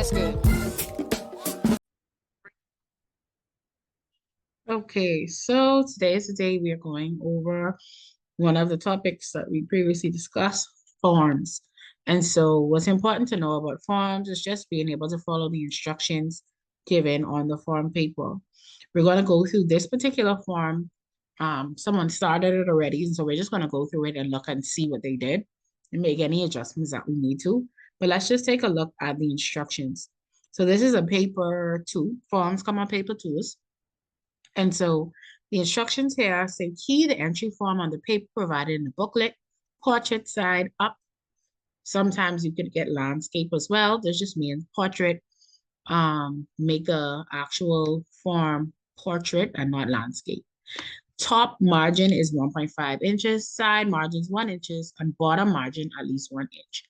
That's good. Okay, so today is the day we are going over one of the topics that we previously discussed, forms. And so what's important to know about forms is just being able to follow the instructions given on the form paper. We're going to go through this particular form. Someone started it already, and so we're just going to go through it and look and see what they did and make any adjustments that we need to. But let's just take a look at the instructions. So this is a paper two. Forms come on paper twos. And so the instructions here say key the entry form on the paper provided in the booklet, portrait side up. Sometimes you could get landscape as well. This just means portrait. Make the actual form portrait and not landscape. Top margin is 1.5 inches, side margins 1 inches, and bottom margin at least 1 inch.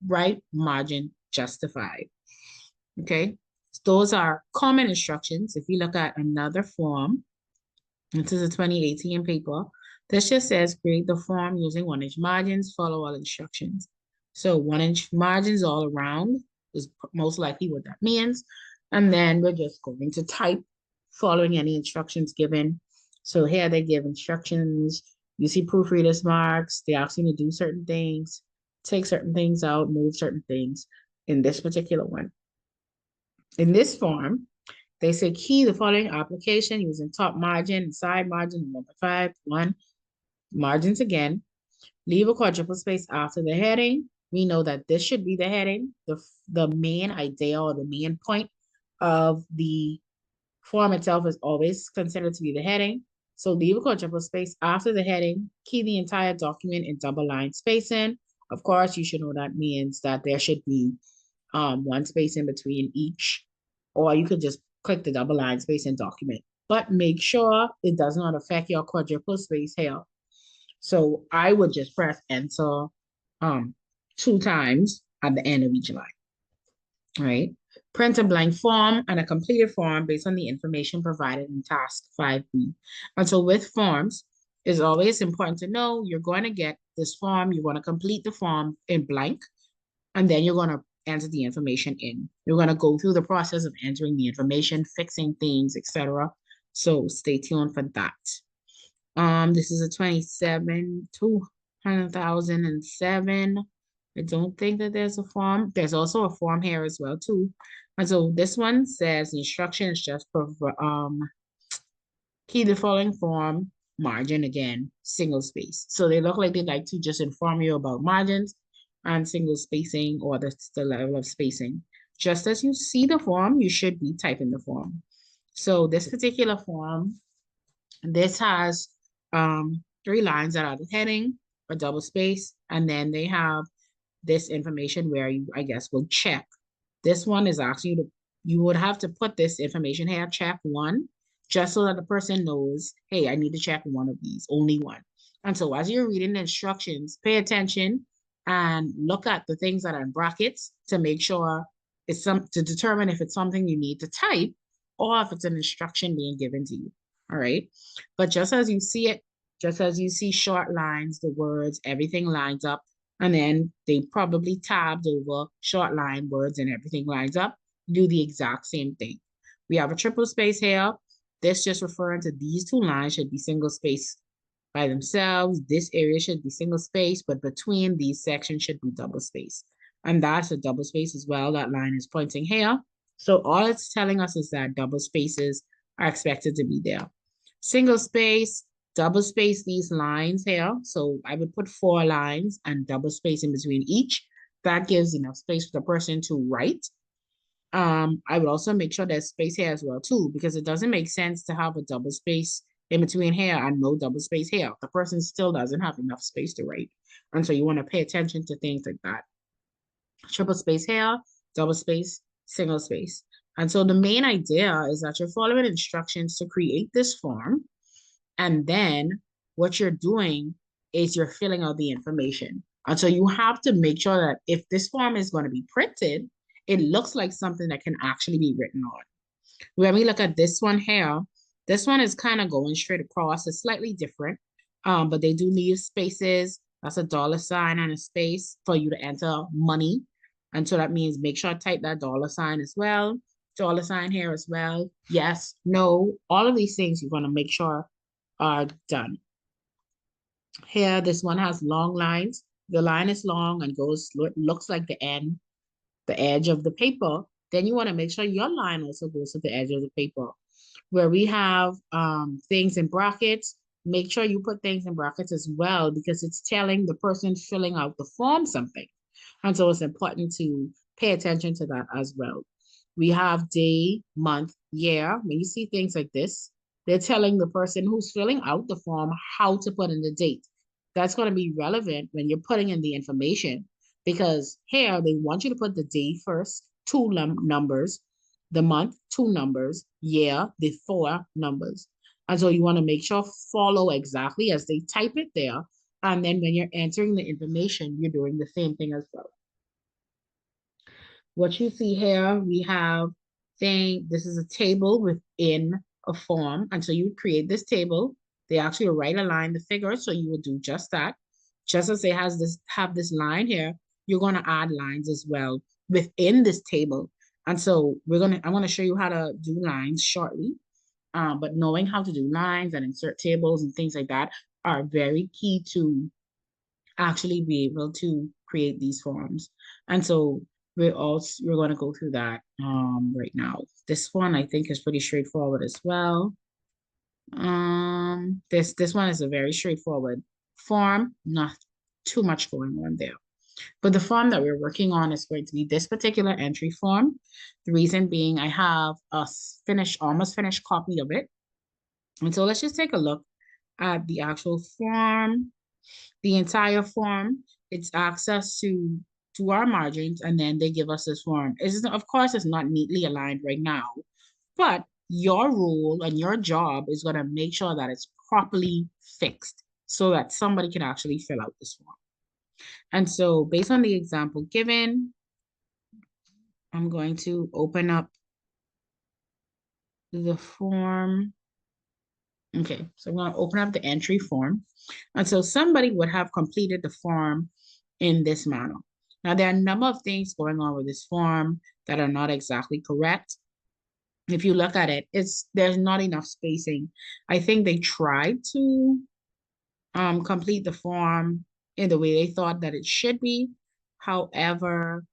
Right margin justified. Okay, those are common instructions. If you look at another form, this is a 2018 paper. This just says create the form using 1 inch margins, follow all instructions. So 1 inch margins all around is most likely what that means. And then we're just going to type following any instructions given. So here they give instructions. You see proofreaders marks. They ask you to do certain things, take certain things out, move certain things in this particular one. In this form, they say key the following application using top margin and side margin 1.5, 1 margins again. Leave a quadruple space after the heading. We know that this should be the heading, the main idea or the main point of the form itself is always considered to be the heading. So leave a quadruple space after the heading. Key the entire document in double line spacing. Of course, you should know that means that there should be one space in between each, or you could just click the double line spacing document. But make sure it does not affect your quadruple space here. So I would just press enter 2 times at the end of each line. All right. Print a blank form and a completed form based on the information provided in task 5B. And so with forms, it's always important to know you're going to get this form, you're going to complete the form in blank, and then you're going to enter the information in. You're going to go through the process of entering the information, fixing things, etc. So stay tuned for that. This is a 200,007. I don't think that there's a form. There's also a form here as well too. And so this one says the instructions just for key the following form, margin again, single space. So they look like they like to just inform you about margins and single spacing or the level of spacing. Just as you see the form, you should be typing the form. So this particular form, this has 3 lines that are the heading, a double space, and then they have this information where you, I guess, will check. This one is asking you to, you would have to put this information here, check 1, just so that the person knows, hey, I need to check one of these, only one. And so as you're reading the instructions, pay attention and look at the things that are in brackets to make sure it's to determine if it's something you need to type or if it's an instruction being given to you. All right. But just as you see it, just as you see short lines, the words, everything lines up. And then they probably tabbed over short line words and everything lines up. Do the exact same thing. We have a triple space here. This just referring to these 2 lines should be single space by themselves. This area should be single space, but between these sections should be double space. And that's a double space as well. That line is pointing here. So all it's telling us is that double spaces are expected to be there. Single space, double space these lines here. So I would put 4 lines and double space in between each. That gives enough space for the person to write. I would also make sure there's space here as well too, because it doesn't make sense to have a double space in between here and no double space here. The person still doesn't have enough space to write. And so you want to pay attention to things like that. Triple space here, double space, single space. And so the main idea is that you're following instructions to create this form. And then what you're doing is you're filling out the information. And so you have to make sure that if this form is going to be printed, it looks like something that can actually be written on. When we look at this one here, this one is kind of going straight across. It's slightly different, but they do leave spaces. That's a $ and a space for you to enter money. And so that means make sure I type that dollar sign as well, dollar sign here as well. Yes, no, all of these things you're going to make sure are done. Here, this one has long lines. The line is long and looks like the edge of the paper. Then you want to make sure your line also goes to the edge of the paper. Where we have things in brackets, make sure you put things in brackets as well because it's telling the person filling out the form something. And so it's important to pay attention to that as well. We have day, month, year. When you see things like this, they're telling the person who's filling out the form how to put in the date. That's going to be relevant when you're putting in the information because here they want you to put the day first, two numbers, the month, two numbers, year, the four numbers. And so you want to make sure follow exactly as they type it there. And then when you're entering the information, you're doing the same thing as well. What you see here, we have this is a table within a form. And so you create this table. They actually write a line, the figure. So you would do just that. Just as it have this line here, you're going to add lines as well within this table. And so I'm going to show you how to do lines shortly. But knowing how to do lines and insert tables and things like that are very key to actually be able to create these forms. And so we're going to go through that right now. This one I think is pretty straightforward as well. This one is a very straightforward form, not too much going on there. But the form that we're working on is going to be this particular entry form. The reason being I have a almost finished copy of it. And so let's just take a look at the actual form, the entire form. It's access to our margins, and then they give us this form. Of course, it's not neatly aligned right now, but your role and your job is going to make sure that it's properly fixed so that somebody can actually fill out this form. And so based on the example given, I'm going to open up the form. Okay, so I'm going to open up the entry form. And so somebody would have completed the form in this manner. Now, there are a number of things going on with this form that are not exactly correct. If you look at it, there's not enough spacing. I think they tried to complete the form in the way they thought that it should be. However,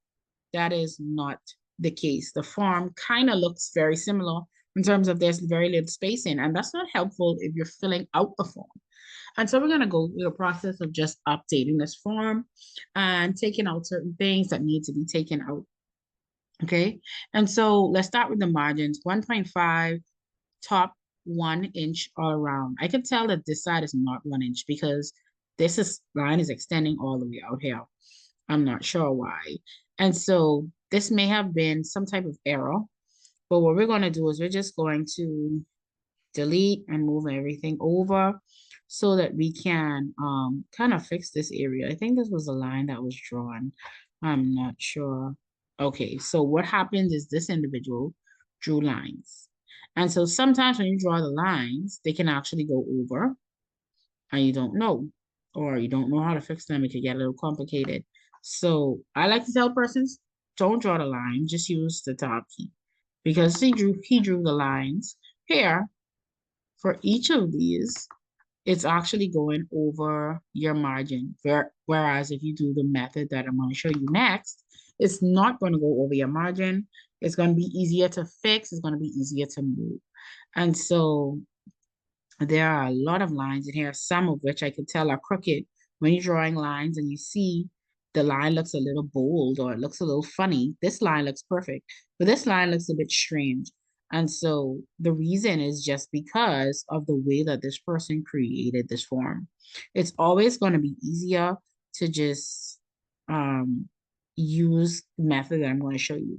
that is not the case. The form kind of looks very similar in terms of there's very little spacing, and that's not helpful if you're filling out the form. And so we're going to go through the process of just updating this form and taking out certain things that need to be taken out. Okay. And so let's start with the margins. 1.5 top 1 inch all around. I can tell that this side is not 1 inch because line is extending all the way out here. I'm not sure why. And so this may have been some type of error, but what we're going to do is we're just going to delete and move everything over so that we can kind of fix this area. I think this was a line that was drawn. I'm not sure. Okay, so what happens is this individual drew lines. And so sometimes when you draw the lines, they can actually go over and you don't know, or you don't know how to fix them. It can get a little complicated. So I like to tell persons, don't draw the line, just use the tab key because he drew the lines here. For each of these, it's actually going over your margin. Whereas if you do the method that I'm going to show you next, it's not going to go over your margin. It's going to be easier to fix. It's going to be easier to move. And so there are a lot of lines in here, some of which I could tell are crooked. When you're drawing lines and you see the line looks a little bold or it looks a little funny, this line looks perfect, but this line looks a bit strange. And so the reason is just because of the way that this person created this form. It's always going to be easier to just use the method that I'm going to show you.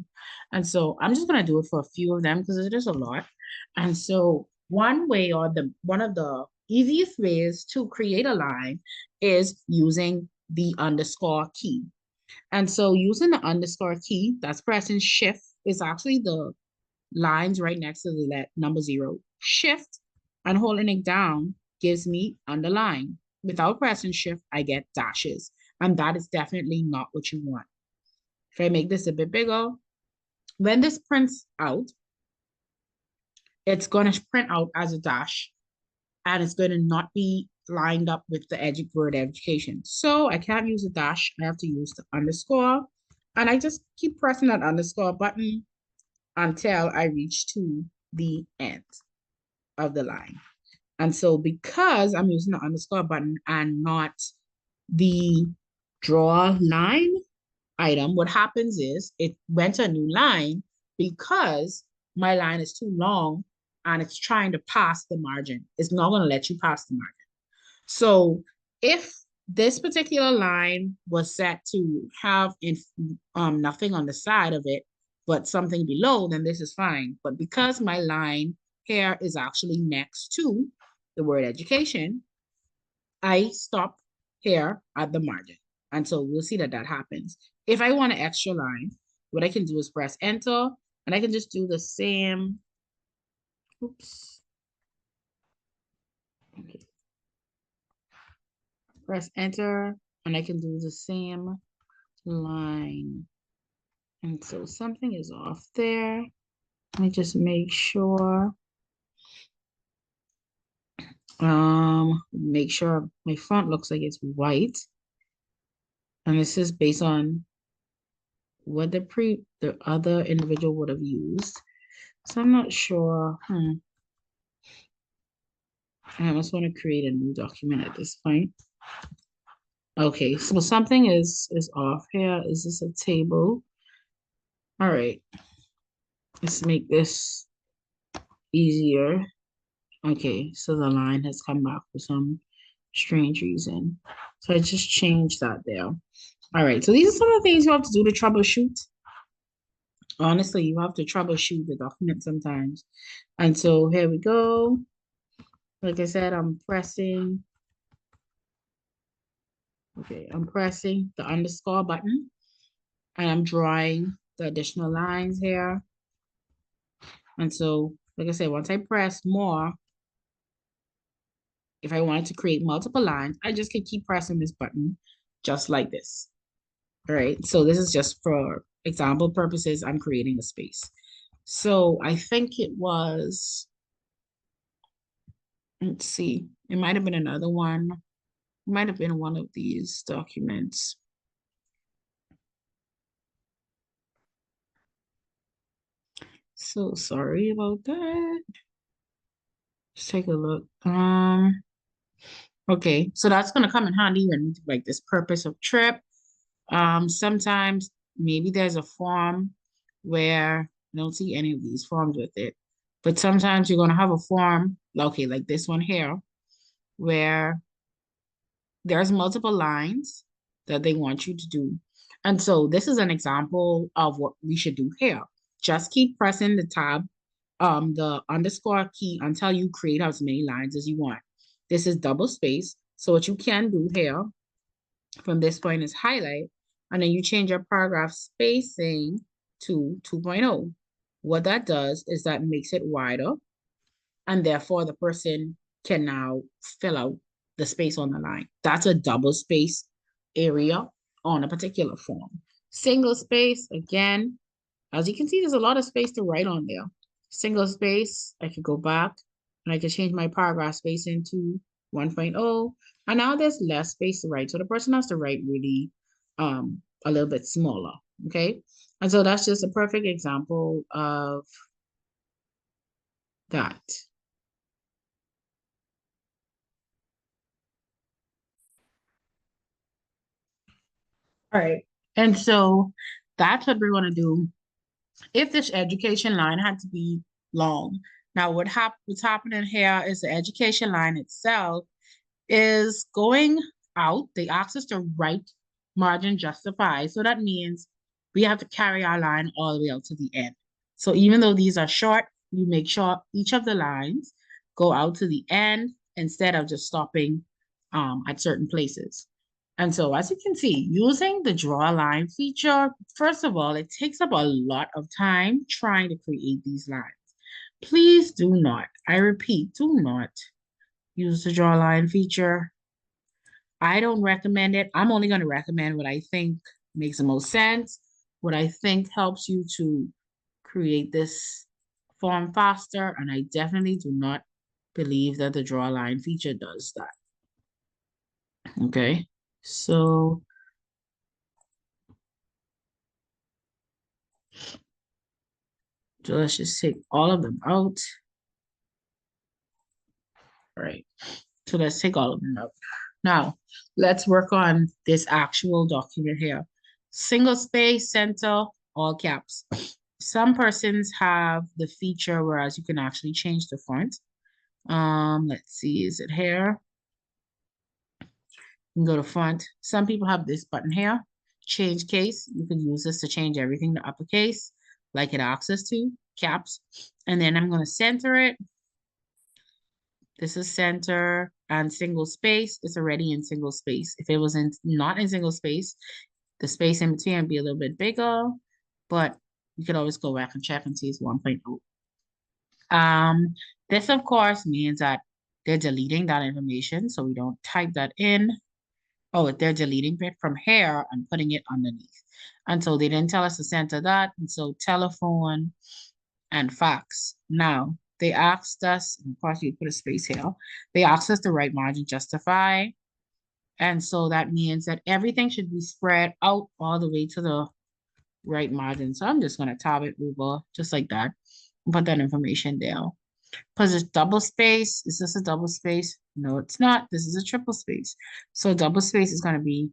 And so I'm just going to do it for a few of them because it is a lot. And so one way or one of the easiest ways to create a line is using the underscore key. And so using the underscore key, that's pressing shift, is actually the lines right next to the number 0. Shift and holding it down gives me underline. Without pressing shift, I get dashes. And that is definitely not what you want. If I make this a bit bigger, when this prints out, it's going to print out as a dash and it's going to not be lined up with the word education. So I can't use a dash. I have to use the underscore. And I just keep pressing that underscore button until I reach to the end of the line. And so because I'm using the underscore button and not the draw line item, what happens is it went to a new line because my line is too long and it's trying to pass the margin. It's not going to let you pass the margin. So if this particular line was set to have nothing on the side of it, but something below, then this is fine. But because my line here is actually next to the word education, I stop here at the margin. And so we'll see that that happens. If I want an extra line, what I can do is press enter and I can just do the same. Oops. Okay. Press enter and I can do the same line. And so something is off there. Let me just make sure. Make sure my font looks like it's white. And this is based on what the other individual would have used. So I'm not sure. I almost want to create a new document at this point. Okay, so something is off here. Is this a table? All right. Let's make this easier. Okay, so the line has come back for some strange reason. So I just changed that there. All right, so these are some of the things you have to do to troubleshoot. Honestly, you have to troubleshoot the document sometimes. And so here we go. Like I said, I'm pressing the underscore button and I'm drawing the additional lines here. And so, like I said, once I press more, if I wanted to create multiple lines, I just can keep pressing this button just like this. All right, so this is just for example purposes, I'm creating a space. So I think it was, let's see, it might have been another one. It might have been one of these documents. So sorry about that. Let's take a look. Okay, so that's gonna come in handy when like this purpose of trip. Sometimes maybe there's a form where I don't see any of these forms with it, but sometimes you're gonna have a form, okay, like this one here, where there's multiple lines that they want you to do. And so this is an example of what we should do here. Just keep pressing the underscore key until you create as many lines as you want. This is double space. So what you can do here from this point is highlight, and then you change your paragraph spacing to 2.0. What that does is that makes it wider, and therefore the person can now fill out the space on the line. That's a double space area on a particular form. Single space, again, as you can see, there's a lot of space to write on there. Single space, I could go back and I could change my paragraph spacing to 1.0. And now there's less space to write. So the person has to write really a little bit smaller, okay? And so that's just a perfect example of that. All right. And so that's what we're going to do if this education line had to be long. Now, what's happening here is the education line itself is going out. They ask us to write margin justify. So that means we have to carry our line all the way out to the end. So even though these are short, you make sure each of the lines go out to the end instead of just stopping at certain places. And so as you can see, using the draw line feature, first of all, it takes up a lot of time trying to create these lines. Please do not, I repeat, do not use the draw line feature. I don't recommend it. I'm only going to recommend what I think makes the most sense, what I think helps you to create this form faster, and I definitely do not believe that the draw line feature does that. Okay, so let's just take all of them out. All right, so let's take all of them out. Now, let's work on this actual document here. Single space, center, all caps. Some persons have the feature whereas you can actually change the font. Let's see, is it here? You can go to font. Some people have this button here, change case. You can use this to change everything to uppercase, like it asks us to, caps. And then I'm gonna center it. This is center and single space. It's already in single space. If it was not in single space, the space in between would be a little bit bigger, but you could always go back and check and see it's 1.0. This of course means that they're deleting that information, so we don't type that in. Oh, they're deleting it from here and putting it underneath. And so they didn't tell us to center that. And so telephone and fax. Now, they asked us, and of course you put a space here, they asked us to write margin justify. And so that means that everything should be spread out all the way to the right margin. So I'm just gonna tab it over just like that and put that information down. Because it's double space. Is this a double space? No, it's not. This is a triple space. So double space is gonna be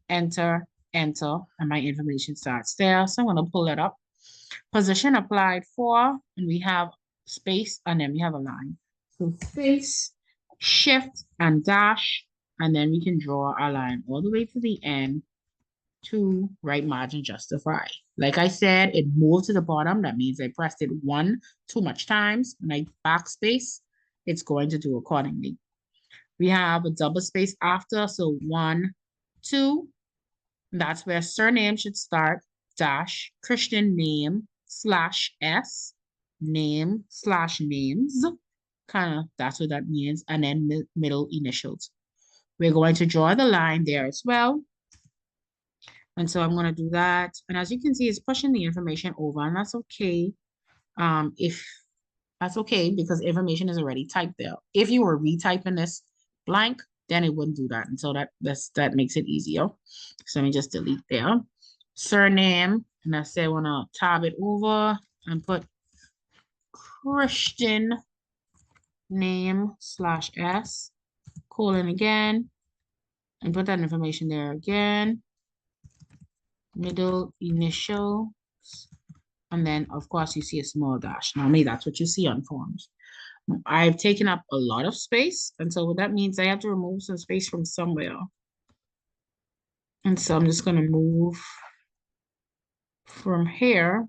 enter, enter, and my information starts there. So I'm gonna pull it up. Position applied for, and we have space, and then we have a line. So space, shift, and dash, and then we can draw our line all the way to the end to right margin justify. Like I said, it moved to the bottom. That means I pressed it one too much times. When I backspace, it's going to do accordingly. We have a double space after, so 1, 2. That's where surname should start, dash, Christian name, /s, name, /names. Kind of, that's what that means. And then middle initials. We're going to draw the line there as well. And so I'm going to do that. And as you can see, it's pushing the information over, and that's okay. If that's okay, because information is already typed there. If you were retyping this blank, then it wouldn't do that. And so that makes it easier. So let me just delete there. Surname, and I say I want to tab it over and put Christian name /s, colon again, and put that information there again. Middle initials, and then of course you see a small dash. Normally that's what you see on forms. I've taken up a lot of space, and so what that means, I have to remove some space from somewhere. And so I'm just going to move from here.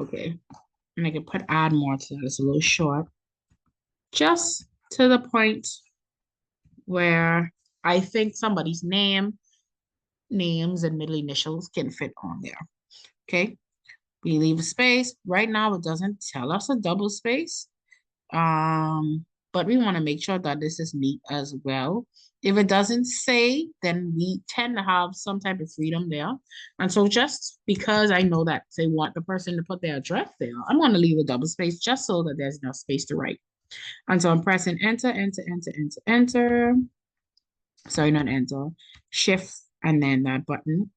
Okay, and I can add more to that. It's a little short. Just to the point where I think somebody's names, and middle initials can fit on there. Okay, we leave a space. Right now, it doesn't tell us a double space. But we want to make sure that this is neat as well. If it doesn't say, then we tend to have some type of freedom there. And so just because I know that they want the person to put their address there, I'm going to leave a double space just so that there's enough space to write. And so I'm pressing enter, enter, enter, enter, enter. Sorry, not enter. Shift, and then that button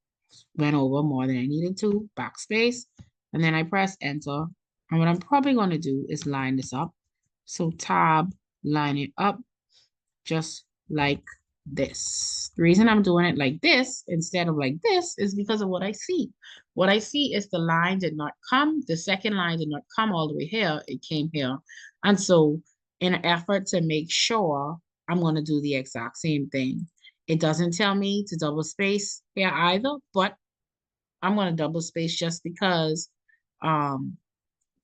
went over more than I needed to. Backspace. And then I press enter. And what I'm probably going to do is line this up. So tab, line it up just like this. The reason I'm doing it like this instead of like this is because of what I see. What I see is the line did not come. The second line did not come all the way here. It came here. And so in an effort to make sure, I'm going to do the exact same thing. It doesn't tell me to double space here either, but I'm going to double space just because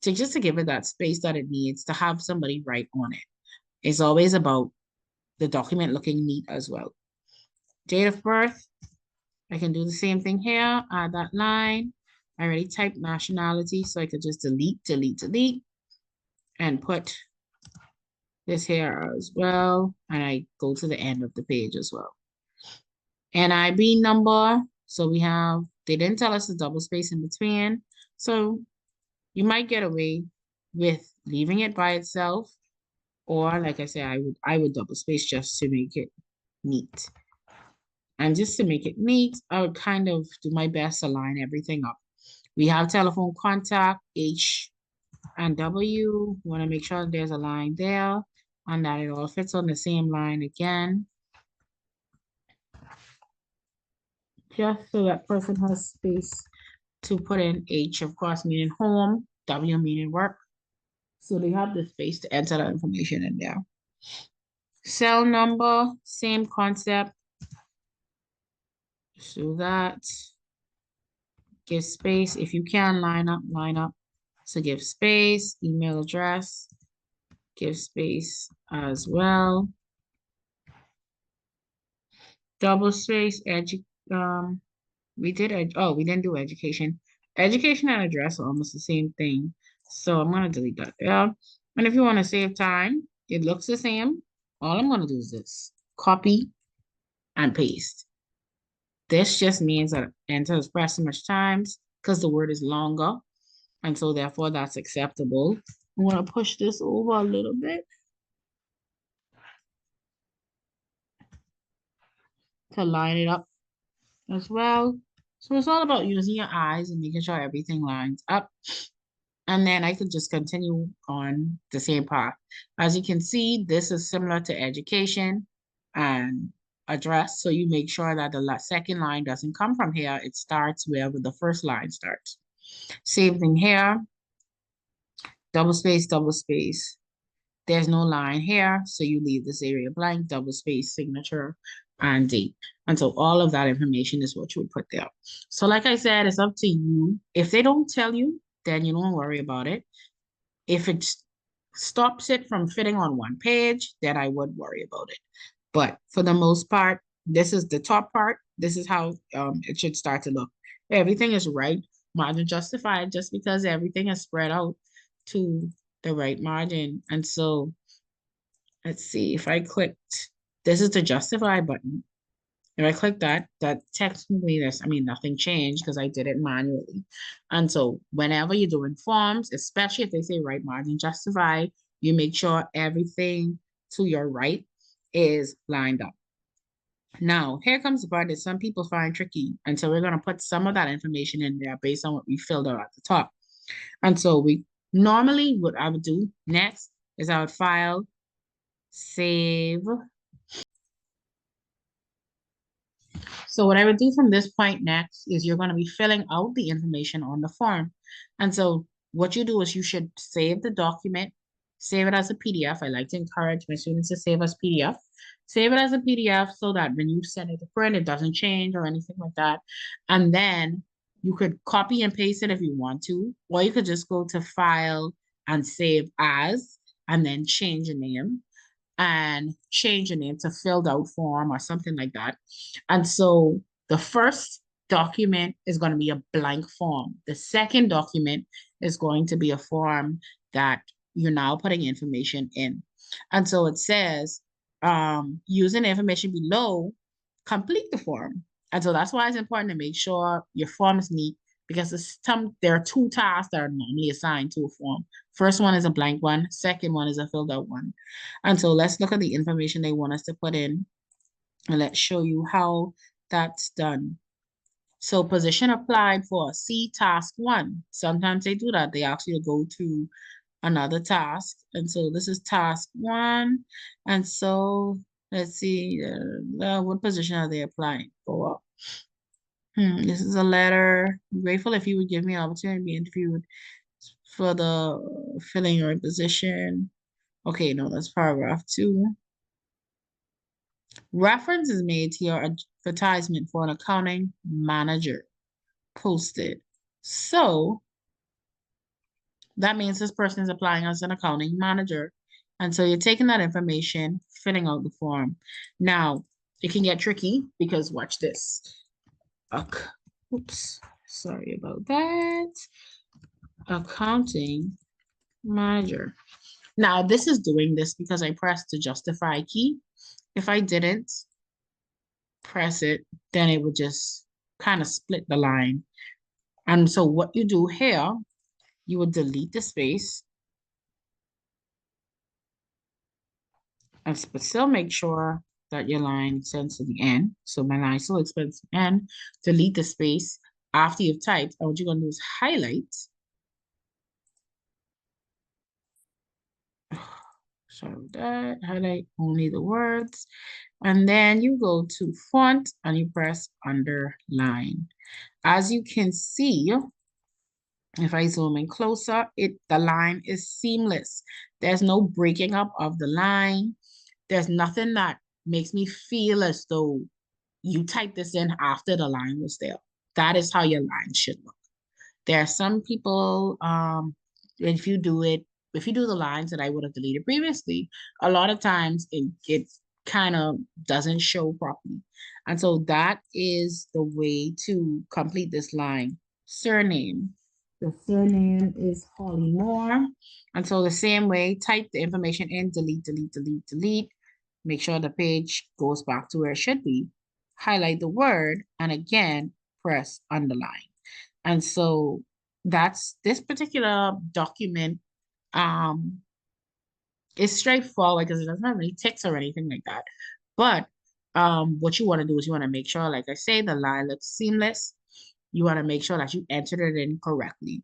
just to give it that space that it needs to have somebody write on it. It's always about the document looking neat as well. Date of birth, I can do the same thing here, add that line. I already typed nationality, so I could just delete, delete, delete, and put this here as well. And I go to the end of the page as well. NIB number, So they didn't tell us the double space in between. So you might get away with leaving it by itself, or like I said, I would double space just to make it neat. And just to make it neat, I would kind of do my best to line everything up. We have telephone contact, H and W. You want to make sure there's a line there and that it all fits on the same line again. Just so that person has space to put in H, of course, meaning home, W meaning work. So they have the space to enter that information in there. Cell number, same concept. So that. Give space. If you can line up, line up. So give space, email address, give space as well. Double space, we didn't do education. Education and address are almost the same thing. So I'm gonna delete that there. And if you want to save time, it looks the same. All I'm gonna do is this, copy and paste. This just means that enter is pressed so much times because the word is longer. And so therefore that's acceptable. I'm gonna push this over a little bit to line it up as well. So it's all about using your eyes and making sure everything lines up. And then I could just continue on the same path. As you can see, this is similar to education and address. So you make sure that the second line doesn't come from here. It starts wherever the first line starts. Same thing here. Double space, double space. There's no line here, so you leave this area blank, double space, signature, and date. And so all of that information is what you would put there. So like I said, it's up to you. If they don't tell you, then you don't worry about it. If it stops it from fitting on one page, then I would worry about it. But for the most part, this is the top part. This is how it should start to look. Everything is right, margin justified, just because everything is spread out to the right margin. And so let's see if I clicked, this is the justify button. If I click that, technically nothing changed because I did it manually. And so whenever you're doing forms, especially if they say right margin justify, you make sure everything to your right is lined up. Now, here comes the part that some people find tricky. And so we're going to put some of that information in there based on what we filled out at the top. And so normally what I would do next is I would file, save. So what I would do from this point next is you're going to be filling out the information on the form. And so what you do is you should save the document, save it as a PDF. I like to encourage my students to save as PDF. Save it as a PDF so that when you send it to print, it doesn't change or anything like that. And then you could copy and paste it if you want to, or you could just go to File and Save As, and then change the name. And change the name to filled out form or something like that. And so the first document is going to be a blank form. The second document is going to be a form that you're now putting information in. And so it says, using the information below, complete the form. And so that's why it's important to make sure your form is neat, because there are two tasks that are normally assigned to a form. First one is a blank one. Second one is a filled out one. And so let's look at the information they want us to put in, and let's show you how that's done. So position applied for C task 1. Sometimes they do that. They actually go to another task. And so this is task 1. And so let's see, what position are they applying for? This is a letter. I'm grateful if you would give me an opportunity to be interviewed for the filling your position. Okay, no, that's paragraph 2. Reference is made to your advertisement for an accounting manager posted. So that means this person is applying as an accounting manager. And so you're taking that information, filling out the form. Now, it can get tricky because watch this. Oops, sorry about that. Accounting manager. Now, this is doing this because I pressed the justify key. If I didn't press it, then it would just kind of split the line. And so what you do here, you would delete the space and still make sure that your line extends to the end. So my line still extends to the end. Delete the space after you've typed. And what you're going to do is highlight. So that highlight only the words. And then you go to font and you press underline. As you can see, if I zoom in closer, the line is seamless. There's no breaking up of the line. There's nothing that makes me feel as though you typed this in after the line was there. That is how your line should look. There are some people, if you do the lines that I would have deleted previously, a lot of times it kind of doesn't show properly. And so that is the way to complete this line. Surname. The surname is Holly Moore. And so the same way, type the information in, delete, delete, delete, delete. Make sure the page goes back to where it should be. Highlight the word, and again, press underline. And so that's this particular document is straightforward because it doesn't have any text or anything like that. But what you want to do is you want to make sure, like I say, the line looks seamless. You want to make sure that you entered it in correctly.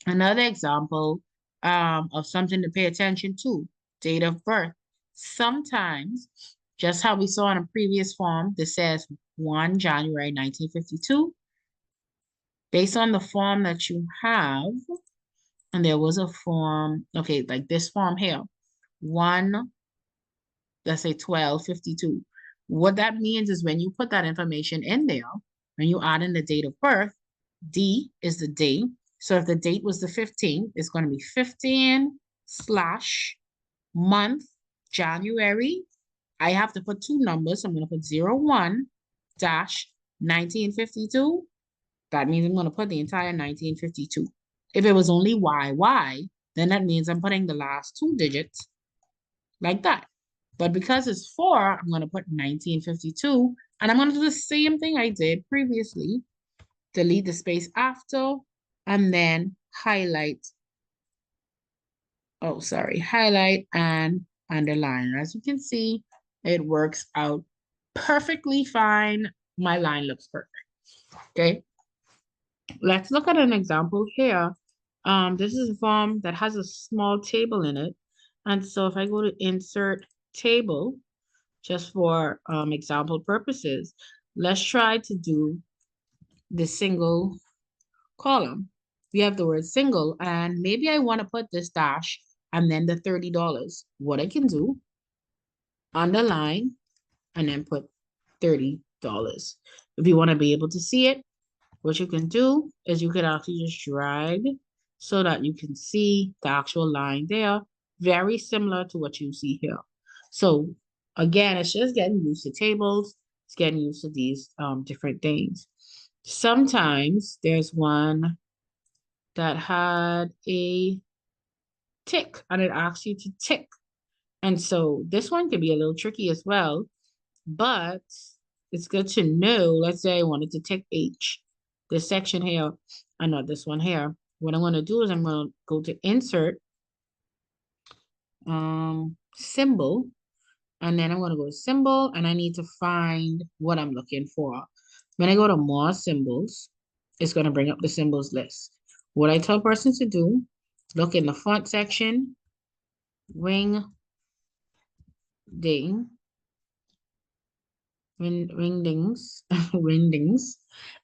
Another example of something to pay attention to, date of birth. Sometimes, just how we saw in a previous form, this says 1 January 1952. Based on the form that you have, and there was a form, okay, like this form here, 1, let's say 1252. What that means is when you put that information in there, when you add in the date of birth, D is the day. So if the date was the 15th, it's going to be 15 slash month, January. I have to put two numbers. So I'm going to put 01 dash 1952. That means I'm going to put the entire 1952. If it was only YY, then that means I'm putting the last two digits like that. But because it's 4, I'm going to put 1952. And I'm going to do the same thing I did previously. Delete the space after, and then highlight. Oh, sorry. Highlight and underline. As you can see, it works out perfectly fine. My line looks perfect. Okay. Let's look at an example here. This is a form that has a small table in it. And so if I go to insert table, just for example purposes, let's try to do the single column. We have the word single, and maybe I want to put this dash and then the $30. What I can do, underline, and then put $30. If you want to be able to see it, what you can do is you could actually just drag so that you can see the actual line there, very similar to what you see here. So again, it's just getting used to tables. It's getting used to these different things. Sometimes there's one that had a tick and it asks you to tick. And so this one could be a little tricky as well, but it's good to know. Let's say I wanted to tick H, this section here, and not this one here. What I'm going to do is I'm going to go to insert symbol, and then I'm going to go to symbol, and I need to find what I'm looking for. When I go to more symbols, it's going to bring up the symbols list. What I tell persons to do, look in the font section, ring ding, wingdings, wingdings,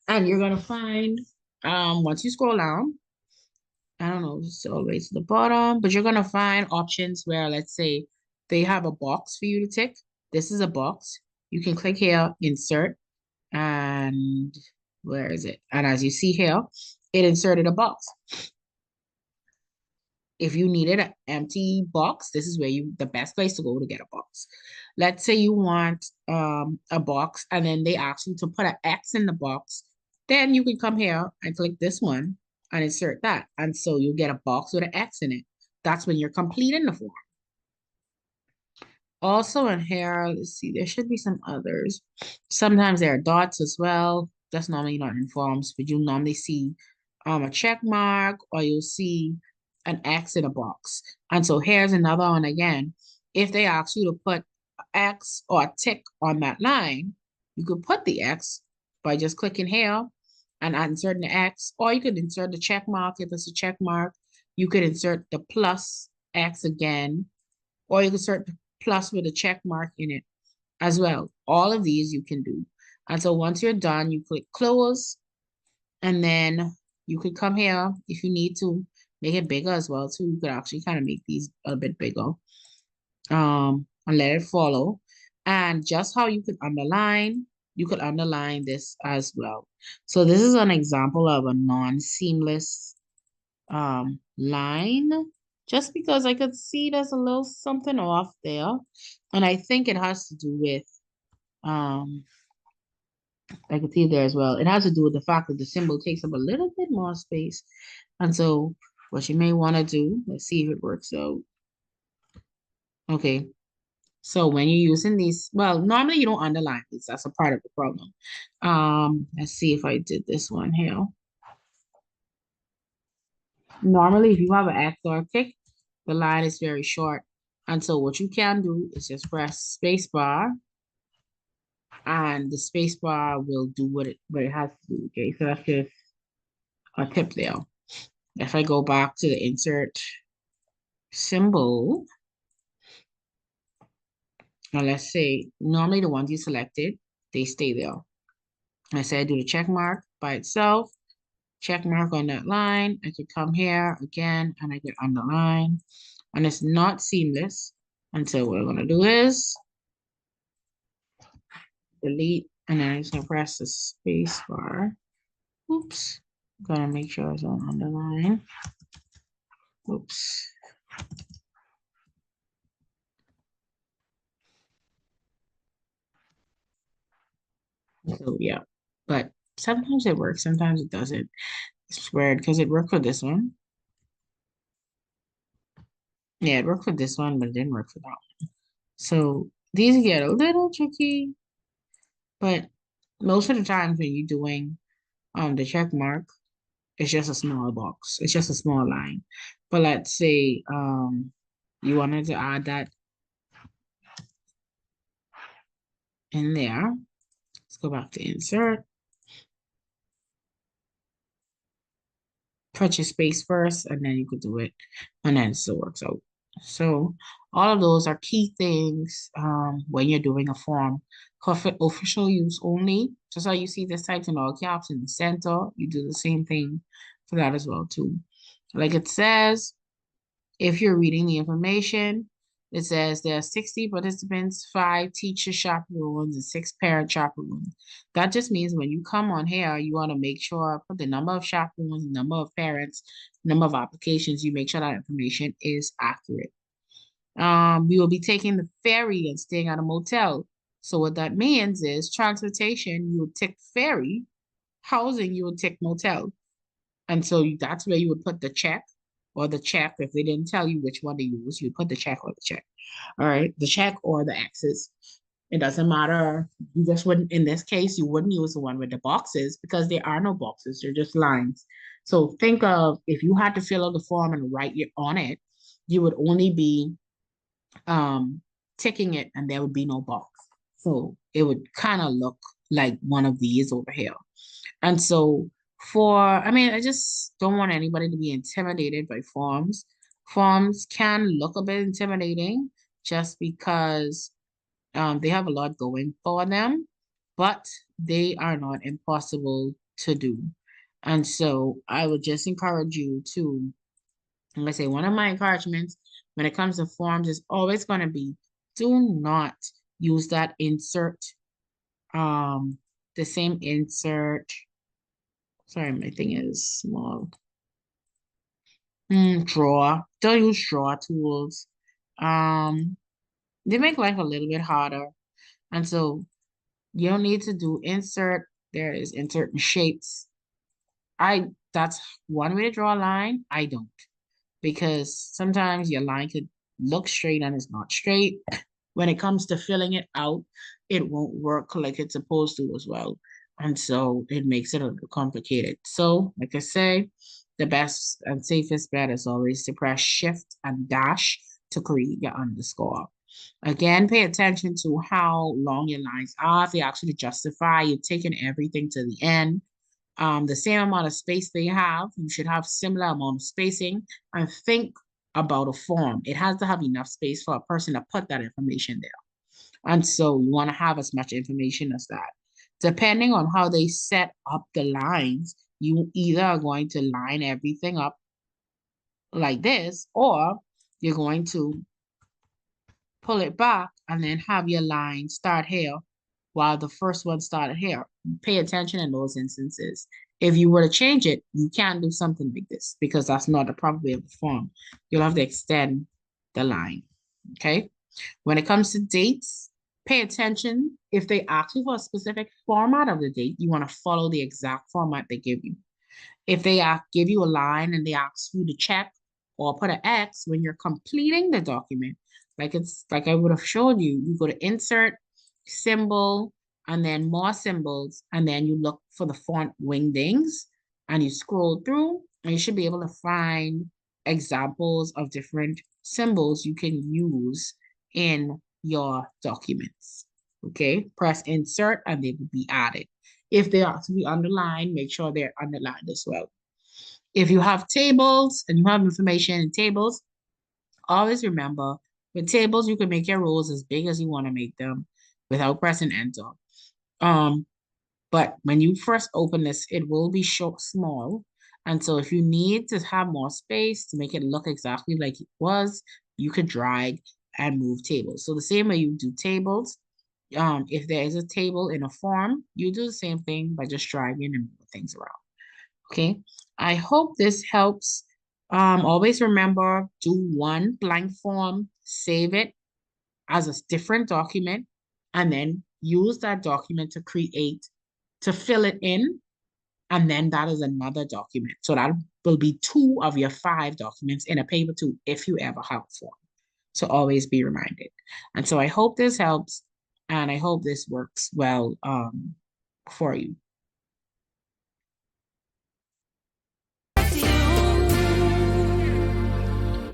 and you're going to find, once you scroll down, I don't know, it's all the way to the bottom, but you're going to find options where, let's say, they have a box for you to tick. This is a box. You can click here, insert, and where is it? And as you see here, it inserted a box. If you needed an empty box, this is where the best place to go to get a box. Let's say you want a box and then they ask you to put an X in the box. Then you can come here and click this one and insert that. And so you get a box with an X in it. That's when you're completing the form. Also in here, let's see, there should be some others. Sometimes there are dots as well. that's normally not in forms, but you normally see a check mark or you'll see an X in a box. And so here's another one again. If they ask you to put X or a tick on that line, you could put the X by just clicking here and inserting the X, or you could insert the check mark if it's a check mark. You could insert the plus X again, or you could insert the plus with a check mark in it as well. All of these you can do. And so once you're done, you click close, and then you could come here if you need to make it bigger as well too. You could actually kind of make these a bit bigger. And let it follow. And just how you could underline this as well. So this is an example of a non-seamless line, just because I could see there's a little something off there. And I think it has to do with, I could see there as well. It has to do with the fact that the symbol takes up a little bit more space. And so what you may want to do, let's see if it works out. Okay. So when you're using these, well, normally you don't underline these. That's a part of the problem. Let's see if I did this one here. Normally, if you have an X or a tick, the line is very short. And so what you can do is just press space bar, and the space bar will do what it has to do. Okay, so that's just a tip there. If I go back to the insert symbol, now let's say normally the ones you selected, they stay there. I say I do the check mark by itself, check mark on that line. I could come here again and I could underline, and it's not seamless. And so what I'm gonna do is delete, and then I'm just gonna press the space bar. Oops, gotta make sure it's on underline. Oops. So yeah, but sometimes it works, sometimes it doesn't. It's weird because it worked for this one. Yeah, it worked for this one, but it didn't work for that one. So these get a little tricky, but most of the times when you're doing the check mark, it's just a small box. It's just a small line. But let's say you wanted to add that in there. Let's go back to insert. Put your space first, and then you could do it, and then it still works out. So all of those are key things when you're doing a form. For official use only, just how you see this typed in all caps in the center, you do the same thing for that as well too. Like it says, if you're reading the information, it says there are 60 participants, 5 teacher chaperones, and 6 parent chaperones. That just means when you come on here, you want to make sure, put the number of chaperones, number of parents, number of applications, you make sure that information is accurate. We will be taking the ferry and staying at a motel. So what that means is transportation, you would tick ferry, housing, you would tick motel. And so that's where you would put the check or the check. If they didn't tell you which one to use, you put the check or the check. All right, the check or the X's. It doesn't matter. You just wouldn't, in this case, you wouldn't use the one with the boxes because there are no boxes. They're just lines. So think of if you had to fill out the form and write it on it, you would only be ticking it and there would be no box. So it would kind of look like one of these over here. And so I mean, I just don't want anybody to be intimidated by forms. Forms can look a bit intimidating just because they have a lot going for them, but they are not impossible to do. And so I would just encourage you to, I'm gonna say one of my encouragements when it comes to forms is always gonna be, do not use that insert, the same insert. Sorry, my thing is small. Draw. Don't use draw tools. They make life a little bit harder. And so you don't need to do insert. There is insert and shapes. That's one way to draw a line. I don't. Because sometimes your line could look straight and it's not straight. When it comes to filling it out, it won't work like it's supposed to as well. And so it makes it a little complicated. So, like I say, the best and safest bet is always to press shift and dash to create your underscore. Again, pay attention to how long your lines are. If they actually justify, you're taking everything to the end. The same amount of space they have, you should have similar amount of spacing, and think about a form. It has to have enough space for a person to put that information there. And so you want to have as much information as that. Depending on how they set up the lines, you either are going to line everything up like this, or you're going to pull it back and then have your line start here while the first one started here. Pay attention in those instances. If you were to change it, you can't do something like this because that's not the proper way of the form. You'll have to extend the line, okay? When it comes to dates, pay attention. If they ask you for a specific format of the date, you want to follow the exact format they give you. If they give you a line and they ask you to check or put an X when you're completing the document, like I would have showed you, you go to insert, symbol, and then more symbols, and then you look for the font wingdings and you scroll through and you should be able to find examples of different symbols you can use in your documents. Okay, press insert and they will be added. If they are to be underlined, make sure they're underlined as well. If you have tables and you have information in tables, always remember with tables, you can make your rows as big as you want to make them without pressing enter. But when you first open this, it will be small. And so if you need to have more space to make it look exactly like it was, you could drag and move tables. So the same way you do tables, if there is a table in a form, you do the same thing by just dragging and moving things around. Okay, I hope this helps. Always remember, do one blank form, save it as a different document, and then use that document to fill it in, and then that is another document. So that will be 2 of your 5 documents in a paper two if you ever have a form. So always be reminded. And so I hope this helps, and I hope this works well for you.